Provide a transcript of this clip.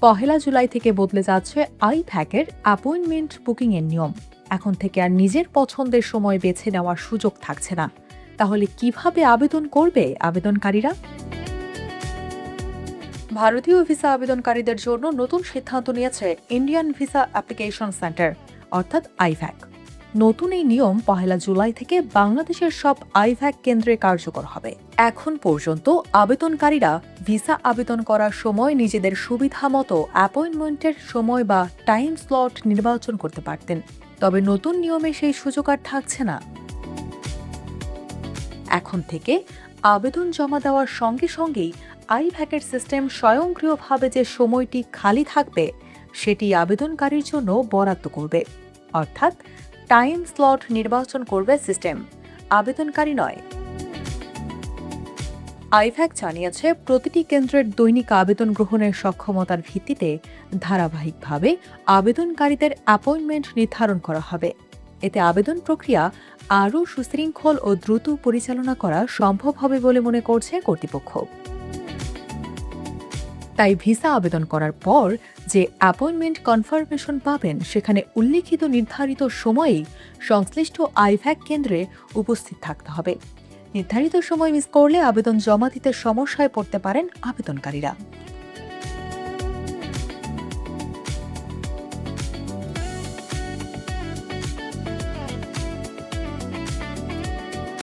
পহেলা জুলাই থেকে বদলে যাচ্ছে আইভ্যাকের অ্যাপয়েন্টমেন্ট বুকিংয়ের নিয়ম। এখন থেকে আর নিজের পছন্দের সময় বেছে নেওয়ার সুযোগ থাকছে না। তাহলে কিভাবে আবেদন করবে আবেদনকারীরা? ভারতীয় ভিসা আবেদনকারীদের জন্য নতুন সিদ্ধান্ত নিয়েছে ইন্ডিয়ান ভিসা অ্যাপ্লিকেশন সেন্টার অর্থাৎ আইভ্যাক। নতুন এই নিয়ম পহেলা জুলাই থেকে বাংলাদেশের সব আইভ্যাক কেন্দ্রে কার্যকর হবে। এখন পর্যন্ত আবেদনকারীরা ভিসা আবেদন করার সময় নিজেদের সুবিধা মতো অ্যাপয়েন্টমেন্টের সময় বা টাইম স্লট নির্বাচন করতে পারতেন। তবে নতুন নিয়মে সেই সুযোগ আর থাকছে না। এখন থেকে আবেদন জমা দেওয়ার সঙ্গে সঙ্গেই আইভ্যাকের সিস্টেম স্বয়ংক্রিয়ভাবে যে সময়টি খালি থাকবে সেটি আবেদনকারীর জন্য বরাদ্দ করবে। অর্থাৎ টাইম স্লট নির্বাচন করবে সিস্টেম, আবেদনকারী নয়। আইভ্যাক জানিয়েছে প্রতিটি কেন্দ্রের দৈনিক আবেদন গ্রহণের সক্ষমতার ভিত্তিতে ধারাবাহিকভাবে আবেদনকারীদের অ্যাপয়েন্টমেন্ট নির্ধারণ করা হবে। এতে আবেদন প্রক্রিয়া আরও সুশৃঙ্খল ও দ্রুত পরিচালনা করা সম্ভব হবে বলে মনে করছে কর্তৃপক্ষ। তাই ভিসা আবেদন করার পর যে অ্যাপয়েন্টমেন্ট কনফার্মেশন পাবেন সেখানে উল্লিখিত নির্ধারিত সময়েই সংশ্লিষ্ট আইভ্যাক কেন্দ্রে উপস্থিত থাকতে হবে। নির্ধারিত সময় মিস করলে আবেদন জমা দিতে সমস্যায় পড়তে পারেন আবেদনকারীরা।